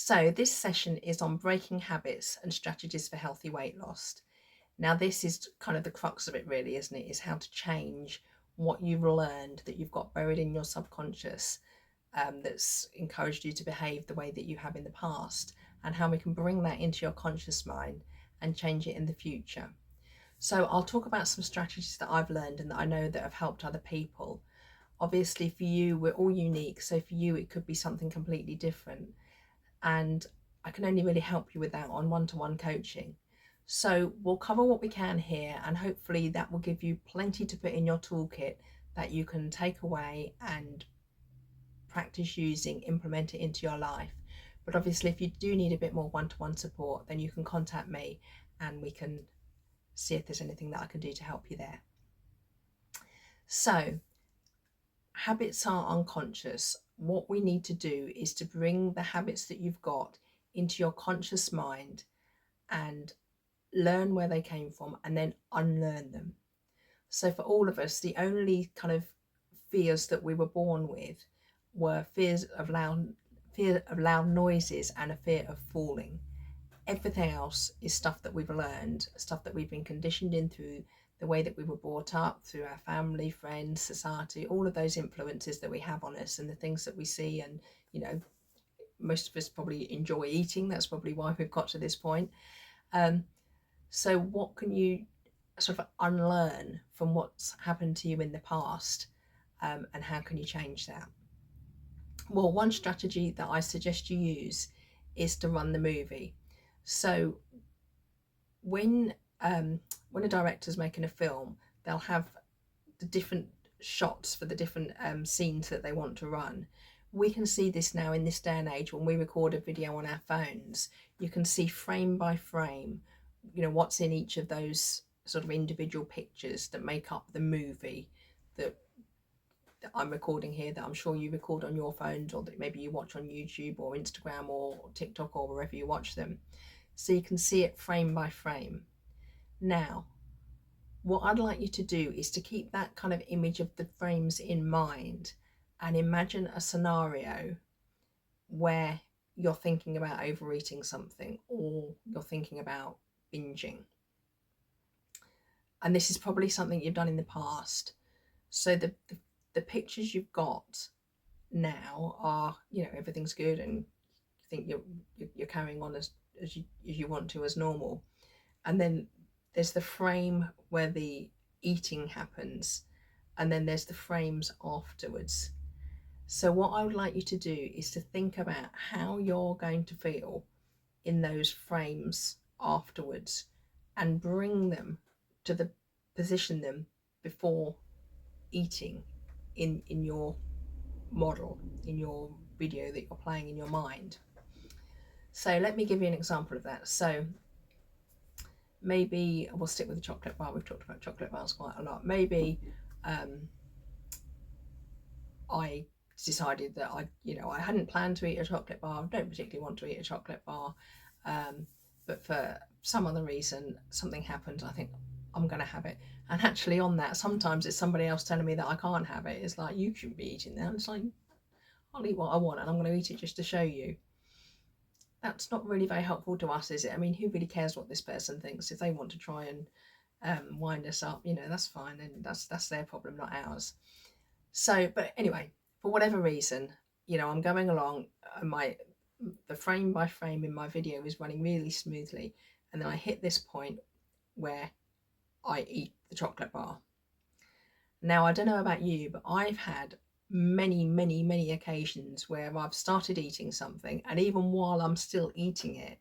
So this session is on breaking habits and strategies for healthy weight loss. Now, this is kind of the crux of it, really, isn't it? Is how to change what you've learned that you've got buried in your subconscious, that's encouraged you to behave the way that you have in the past, and how we can bring that into your conscious mind and change it in the future. So I'll talk about some strategies that I've learned and that I know that have helped other people. Obviously, for you, we're all unique. So for you, it could be something completely different. And I can only really help you with that on one-to-one coaching. So we'll cover what we can here, and hopefully that will give you plenty to put in your toolkit that you can take away and practice using, implement it into your life. But obviously, if you do need a bit more one-to-one support, then you can contact me and we can see if there's anything that I can do to help you there. So, habits are unconscious. What we need to do is to bring the habits that you've got into your conscious mind and learn where they came from and then unlearn them. So for all of us, the only kind of fears that we were born with were fear of loud noises and a fear of falling. Everything else is stuff that we've learned, stuff that we've been conditioned in through the way that we were brought up, through our family, friends, society, all of those influences that we have on us and the things that we see. And, you know, most of us probably enjoy eating. That's probably why we've got to this point. So what can you sort of unlearn from what's happened to you in the past, and how can you change that? Well, one strategy that I suggest you use is to run the movie. So when when a director's making a film, they'll have the different shots for the different scenes that they want to run. We can see this now in this day and age when we record a video on our phones. You can see frame by frame, you know, what's in each of those sort of individual pictures that make up the movie that I'm recording here, that I'm sure you record on your phones, or that maybe you watch on YouTube or Instagram or TikTok or wherever you watch them. So you can see it frame by frame. Now, what I'd like you to do is to keep that kind of image of the frames in mind and imagine a scenario where you're thinking about overeating something or you're thinking about binging. And this is probably something you've done in the past. So the pictures you've got now are, you know, everything's good and you think you're carrying on as you want to, as normal. And then there's the frame where the eating happens, and then there's the frames afterwards. So what I would like you to do is to think about how you're going to feel in those frames afterwards and bring them to position them before eating in your model, in your video that you're playing in your mind. So let me give you an example of that. So maybe we'll stick with the chocolate bar. We've talked about chocolate bars quite a lot. Maybe I decided that I hadn't planned to eat a chocolate bar. I don't particularly want to eat a chocolate bar, but for some other reason, something happened. I think I'm going to have it. And actually, on that, sometimes it's somebody else telling me that I can't have it. It's like, you shouldn't be eating that. And it's like, I'll eat what I want, and I'm going to eat it just to show you. That's not really very helpful to us, is it? I mean, who really cares what this person thinks? If they want to try and wind us up, you know, that's fine, and that's their problem, not ours. So, but anyway, for whatever reason, you know, I'm going along, and the frame by frame in my video is running really smoothly, and then I hit this point where I eat the chocolate bar. Now, I don't know about you, but I've had many occasions where I've started eating something, and even while I'm still eating it,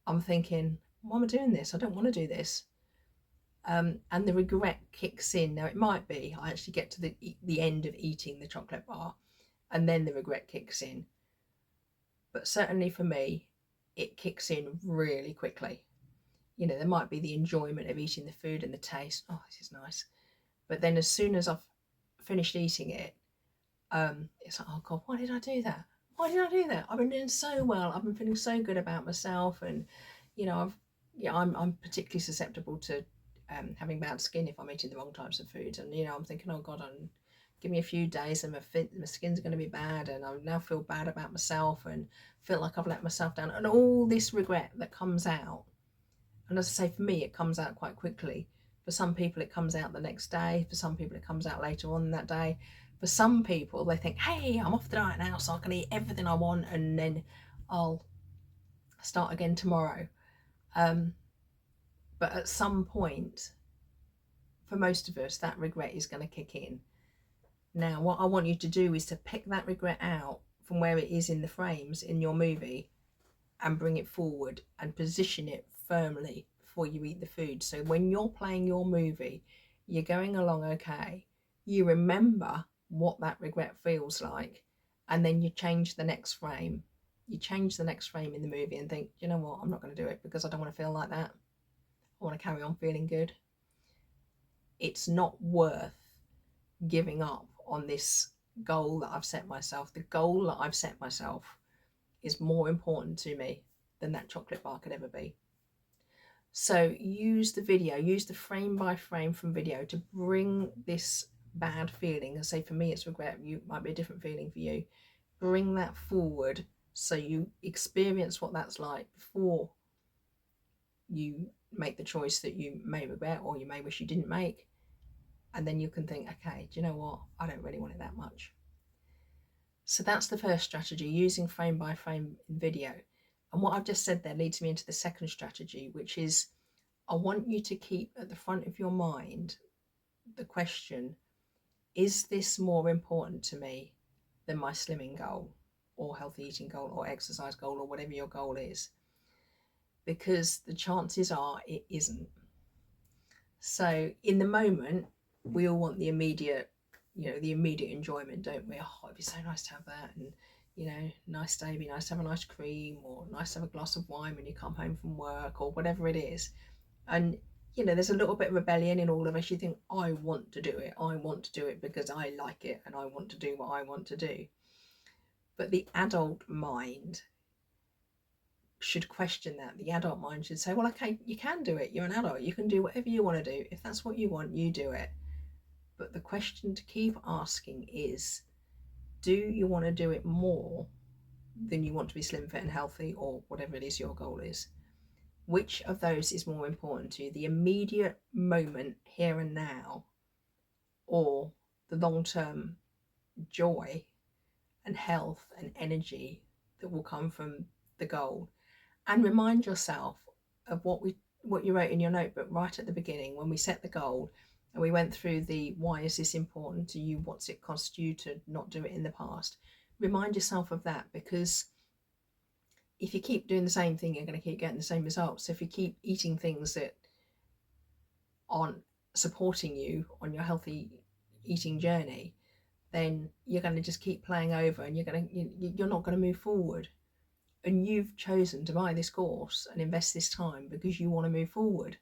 I'm thinking, why am I doing this? I don't want to do this. And the regret kicks in. Now, it might be I actually get to the end of eating the chocolate bar and then the regret kicks in. But certainly for me, it kicks in really quickly. You know, there might be the enjoyment of eating the food and the taste. Oh, this is nice. But then as soon as I've finished eating it, it's like, oh God, why did I do that? Why did I do that? I've been doing so well. I've been feeling so good about myself. And, you know, I'm particularly susceptible to having bad skin if I'm eating the wrong types of food. And, you know, I'm thinking, oh God, I'm give me a few days and my skin's going to be bad, and I now feel bad about myself and feel like I've let myself down, and all this regret that comes out. And as I say, for me, it comes out quite quickly. For some people, it comes out the next day. For some people, it comes out later on that day. For some people, they think, hey, I'm off the diet now, so I can eat everything I want, and then I'll start again tomorrow. But at some point, for most of us, that regret is going to kick in. Now, what I want you to do is to pick that regret out from where it is in the frames in your movie and bring it forward and position it firmly before you eat the food. So when you're playing your movie, you're going along okay, you remember what that regret feels like, and then you change the next frame. You change the next frame in the movie and think, you know what, I'm not going to do it because I don't want to feel like that. I want to carry on feeling good. It's not worth giving up on this goal that I've set myself. The goal that I've set myself is more important to me than that chocolate bar could ever be. So use the video, use the frame by frame from video to bring this bad feeling. I say for me it's regret, you might be a different feeling for you. Bring that forward so you experience what that's like before you make the choice that you may regret or you may wish you didn't make. And then you can think, okay, do you know what? I don't really want it that much. So that's the first strategy, using frame by frame in video. And what I've just said there leads me into the second strategy, which is I want you to keep at the front of your mind the question, is this more important to me than my slimming goal or healthy eating goal or exercise goal or whatever your goal is? Because the chances are it isn't. So in the moment, we all want the immediate, the immediate enjoyment, don't we? Oh, it'd be so nice to have that. And, nice day, be nice to have an ice cream or nice to have a glass of wine when you come home from work or whatever it is. And, there's a little bit of rebellion in all of us. You think, I want to do it. I want to do it because I like it and I want to do what I want to do. But the adult mind should question that. The adult mind should say, well, okay, you can do it. You're an adult. You can do whatever you want to do. If that's what you want, you do it. But the question to keep asking is, do you want to do it more than you want to be slim, fit and healthy, or whatever it is your goal is? Which of those is more important to you? The immediate moment here and now, or the long-term joy and health and energy that will come from the goal? And remind yourself of what you wrote in your notebook right at the beginning when we set the goal, and we went through the why is this important to you, what's it cost you to not do it in the past. Remind yourself of that, because if you keep doing the same thing, you're going to keep getting the same results. If you keep eating things that aren't supporting you on your healthy eating journey, then you're going to just keep playing over, and you're not going to move forward. And you've chosen to buy this course and invest this time because you want to move forward.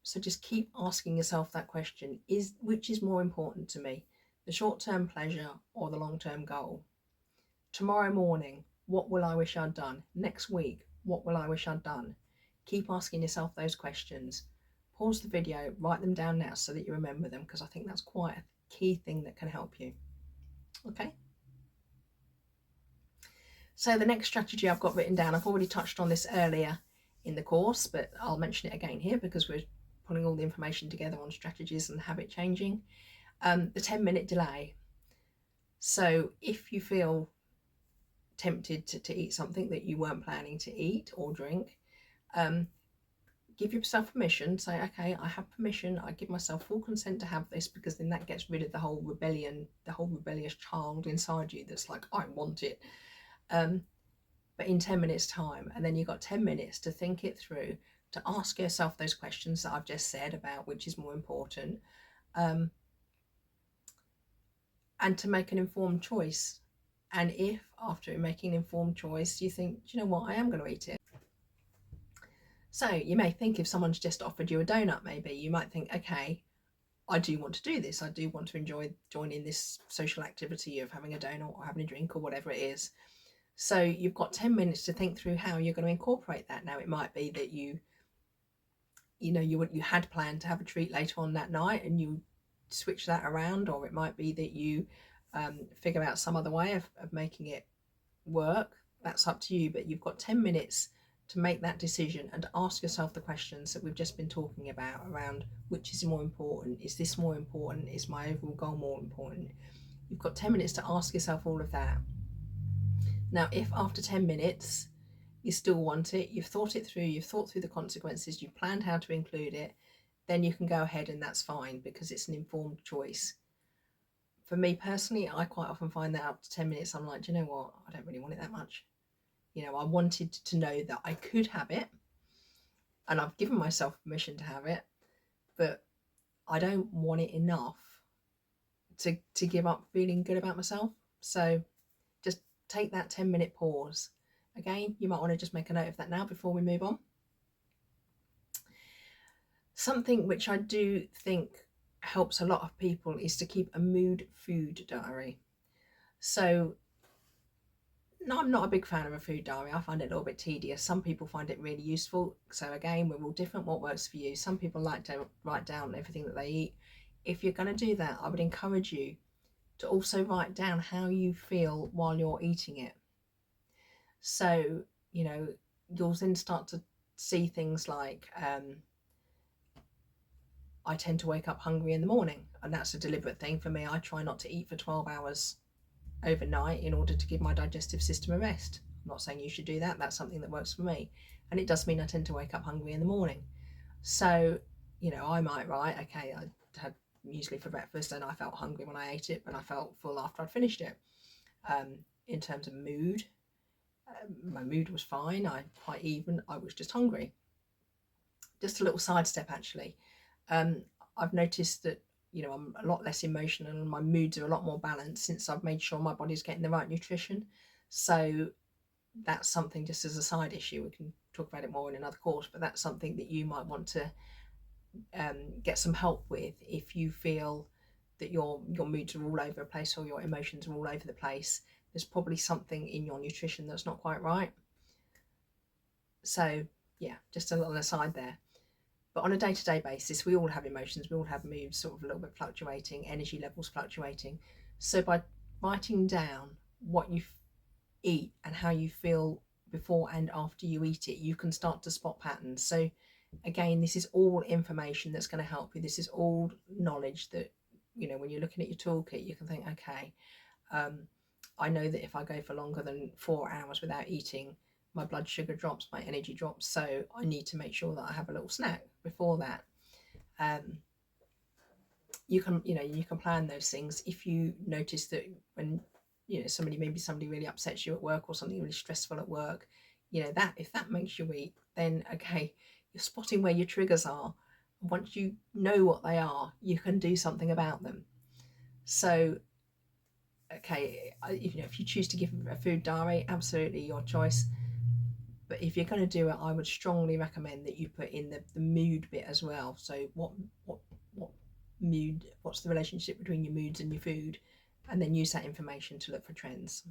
So just keep asking yourself that question, which is more important to me, the short-term pleasure or the long-term goal? Tomorrow morning, what will I wish I'd done? Next week, what will I wish I'd done? Keep asking yourself those questions. Pause the video, write them down now so that you remember them, because I think that's quite a key thing that can help you. Okay? So the next strategy I've got written down, I've already touched on this earlier in the course, but I'll mention it again here because we're putting all the information together on strategies and habit changing. The 10-minute delay. So if you feel tempted to eat something that you weren't planning to eat or drink, give yourself permission. Say, okay, I have permission. I give myself full consent to have this, because then that gets rid of the whole rebellion, the whole rebellious child inside you that's like, I want it. But in 10 minutes time, and then you've got 10 minutes to think it through, to ask yourself those questions that I've just said about which is more important, and to make an informed choice. And if after making an informed choice you think, do you know what, I am going to eat it. So you may think, if someone's just offered you a donut, maybe you might think, okay, I do want to do this. I do want to enjoy joining this social activity of having a donut or having a drink or whatever it is. So you've got 10 minutes to think through how you're going to incorporate that. Now, it might be that you had planned to have a treat later on that night, and you switch that around, or it might be that you figure out some other way of making it work. That's up to you, but you've got 10 minutes to make that decision and to ask yourself the questions that we've just been talking about around which is more important. Is this more important? Is my overall goal more important? You've got 10 minutes to ask yourself all of that. Now, if after 10 minutes you still want it, you've thought it through, you've thought through the consequences, you've planned how to include it, then you can go ahead, and that's fine because it's an informed choice. For me personally, I quite often find that after 10 minutes, I'm like, do you know what? I don't really want it that much. I wanted to know that I could have it, and I've given myself permission to have it, but I don't want it enough to give up feeling good about myself. So just take that 10-minute pause. Again, you might want to just make a note of that now before we move on. Something which I do think helps a lot of people is to keep a mood food diary. So no, I'm not a big fan of a food diary. I find it a little bit tedious. Some people find it really useful. So again, we're all different. What works for you? Some people like to write down everything that they eat. If you're going to do that, I would encourage you to also write down how you feel while you're eating it. So, you'll then start to see things like, I tend to wake up hungry in the morning, and that's a deliberate thing for me. I try not to eat for 12 hours overnight in order to give my digestive system a rest. I'm not saying you should do that. That's something that works for me. And it does mean I tend to wake up hungry in the morning. So, I might write, okay, I had muesli for breakfast and I felt hungry when I ate it, but I felt full after I'd finished it. In terms of mood, my mood was fine. Quite even. I was just hungry. Just a little sidestep, actually. I've noticed that I'm a lot less emotional and my moods are a lot more balanced since I've made sure my body's getting the right nutrition. So that's something, just as a side issue, we can talk about it more in another course, but that's something that you might want to get some help with if you feel that your moods are all over the place or your emotions are all over the place. There's probably something in your nutrition that's not quite right. So yeah, just a little aside there. But on a day-to-day basis, we all have emotions, we all have moods sort of a little bit fluctuating, energy levels fluctuating. So by writing down what you eat and how you feel before and after you eat it, you can start to spot patterns. So again, this is all information that's going to help you. This is all knowledge that, when you're looking at your toolkit, you can think, okay, I know that if I go for longer than 4 hours without eating, my blood sugar drops, my energy drops. So I need to make sure that I have a little snack before that. You can plan those things. If you notice that when somebody really upsets you at work or something really stressful at work, that if that makes you eat, then okay, you're spotting where your triggers are. Once you know what they are, you can do something about them. So okay, if you choose to give a food diary, absolutely your choice. But if you're going to do it, I would strongly recommend that you put in the mood bit as well. So what mood, what's the relationship between your moods and your food, and then use that information to look for trends.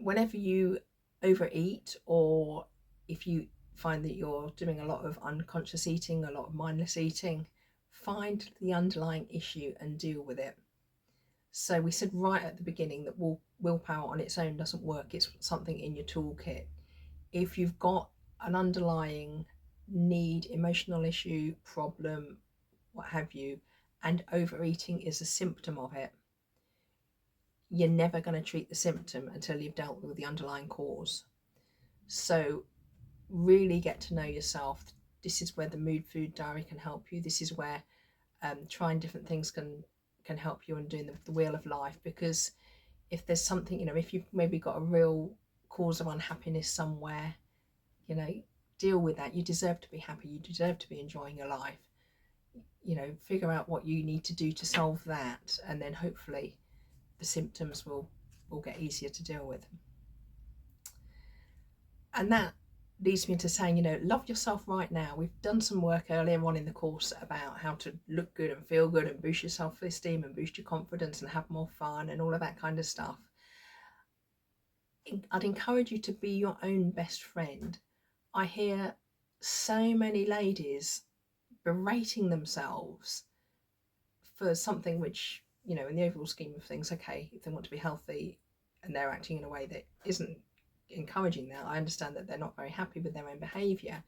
Whenever you overeat, or if you find that you're doing a lot of unconscious eating, a lot of mindless eating, find the underlying issue and deal with it. So we said right at the beginning that willpower on its own doesn't work. It's something in your toolkit. If you've got an underlying need, emotional issue, problem, what have you, and overeating is a symptom of it, you're never going to treat the symptom until you've dealt with the underlying cause. So really get to know yourself. This is where the mood food diary can help you. This is where trying different things can help you, and doing the wheel of life. Because if there's something, if you've maybe got a real cause of unhappiness somewhere, deal with that. You deserve to be happy. You deserve to be enjoying your life. Figure out what you need to do to solve that, and then hopefully the symptoms will get easier to deal with. And that leads me into saying, love yourself right now. We've done some work earlier on in the course about how to look good and feel good and boost your self-esteem and boost your confidence and have more fun and all of that kind of stuff. I'd encourage you to be your own best friend. I hear so many ladies berating themselves for something which, you know, in the overall scheme of things, okay, if they want to be healthy and they're acting in a way that isn't encouraging that, I understand that they're not very happy with their own behaviour.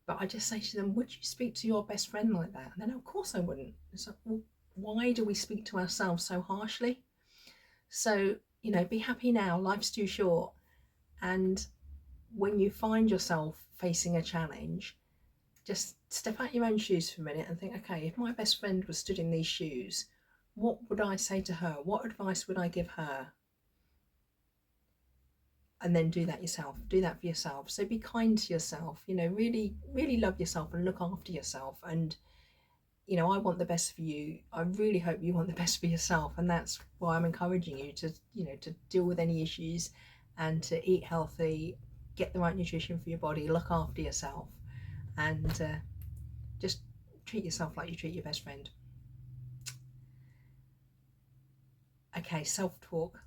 But I just say to them, would you speak to your best friend like that? And then, of course I wouldn't. It's like, well, why do we speak to ourselves so harshly? So, you know, be happy now. Life's too short. And when you find yourself facing a challenge, just step out your own shoes for a minute and think, okay, if my best friend was stood in these shoes, what would I say to her? What advice would I give her? And then do that yourself. Do that for yourself. So be kind to yourself, you know, really, really love yourself and look after yourself. And, you know, I want the best for you. I really hope you want the best for yourself. And that's why I'm encouraging you to, you know, to deal with any issues and to eat healthy, get the right nutrition for your body, look after yourself, and just treat yourself like you treat your best friend. Okay, self-talk.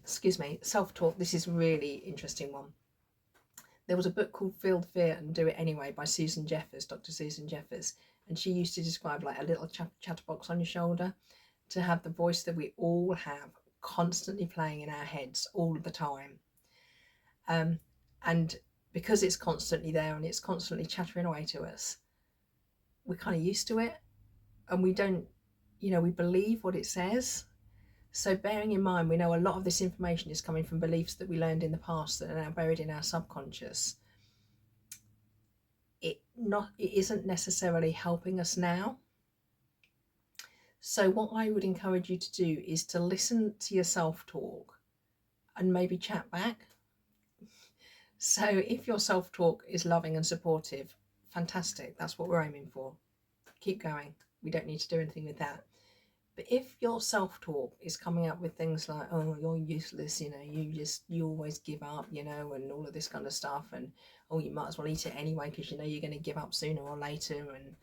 Excuse me, self-talk. This is a really interesting one. There was a book called Feel the Fear and Do It Anyway by Susan Jeffers, Dr. Susan Jeffers, and she used to describe like a little chatterbox on your shoulder, to have the voice that we all have constantly playing in our heads all the time. And because it's constantly there and it's constantly chattering away to us, we're kind of used to it, and we don't, you know, we believe what it says. So bearing in mind, we know a lot of this information is coming from beliefs that we learned in the past that are now buried in our subconscious. It isn't necessarily helping us now. So what I would encourage you to do is to listen to your self-talk and maybe chat back. So if your self-talk is loving and supportive, fantastic, that's what we're aiming for. Keep going. We don't need to do anything with that. But if your self-talk is coming up with things like, oh, you're useless, you know, you always give up, you know, and all of this kind of stuff, and oh, you might as well eat it anyway because you know you're going to give up sooner or later, and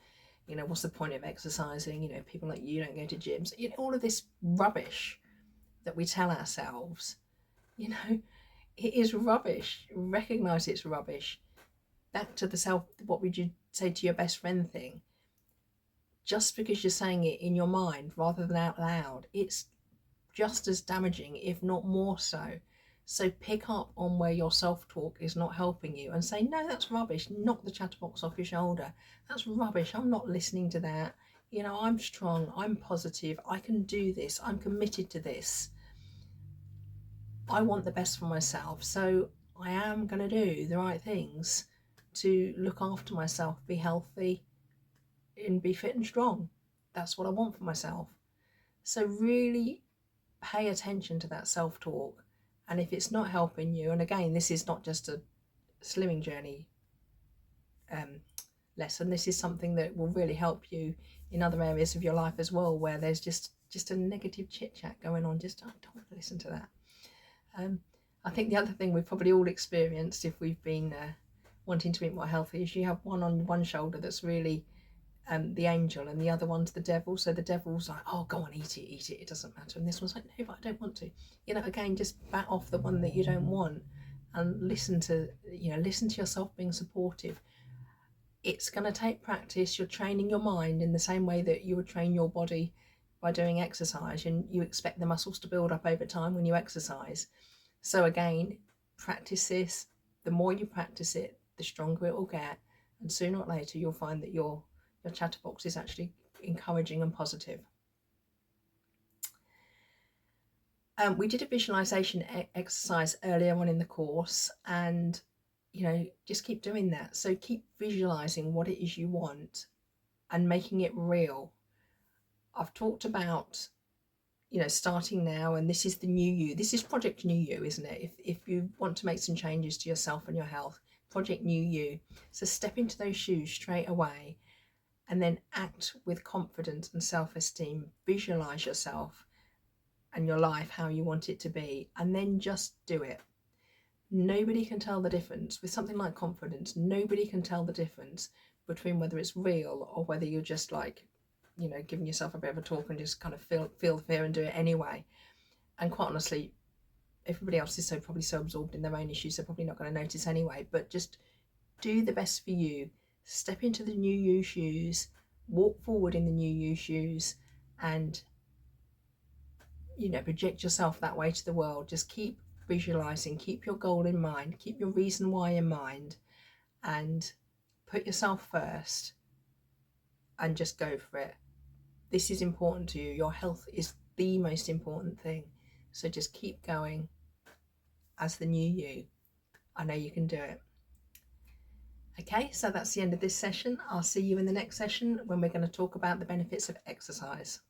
you know, what's the point of exercising, you know, people like you don't go to gyms, you know, all of this rubbish that we tell ourselves, you know, it is rubbish. Recognize it's rubbish. Back to the self, what would you say to your best friend thing? Just because you're saying it in your mind rather than out loud, it's just as damaging, if not more so. So pick up on where your self-talk is not helping you and say, no, that's rubbish. Knock the chatterbox off your shoulder. That's rubbish. I'm not listening to that. You know, I'm strong. I'm positive. I can do this. I'm committed to this. I want the best for myself. So I am going to do the right things to look after myself, be healthy, and be fit and strong. That's what I want for myself. So really pay attention to that self-talk. And if it's not helping you, and again, this is not just a slimming journey lesson, this is something that will really help you in other areas of your life as well, where there's just a negative chit chat going on. Just don't want to listen to that. I think the other thing we've probably all experienced if we've been wanting to eat more healthy is you have one on one shoulder that's really the angel, and the other one's the devil. So the devil's like, oh, go on, eat it, it doesn't matter. And this one's like, no, but I don't want to. You know, again, just bat off the one that you don't want and listen to yourself being supportive. It's going to take practice. You're training your mind in the same way that you would train your body by doing exercise, and you expect the muscles to build up over time when you exercise. So again, practice this. The more you practice it, the stronger it will get, and sooner or later you'll find that your chatterbox is actually encouraging and positive. We did a visualization exercise earlier on in the course, and you know, just keep doing that. So keep visualizing what it is you want and making it real. I've talked about, you know, starting now, and this is the new you. This is Project New You, isn't it? If you want to make some changes to yourself and your health, Project New You. So step into those shoes straight away, and then act with confidence and self-esteem. Visualize yourself and your life how you want it to be, and then just do it. Nobody can tell the difference with something like confidence. Nobody can tell the difference between whether it's real or whether you're just like, you know, giving yourself a bit of a talk and just kind of feel the fear and do it anyway. And quite honestly, everybody else is probably so absorbed in their own issues, they're probably not going to notice anyway. But just do the best for you. step into the new you shoes, walk forward in the new you shoes, and project yourself that way to the world. Just keep visualizing, keep your goal in mind, keep your reason why in mind, and put yourself first and just go for it. This is important to you. Your health is the most important thing. So just keep going as the new you. I know you can do it. Okay, so that's the end of this session. I'll see you in the next session when we're going to talk about the benefits of exercise.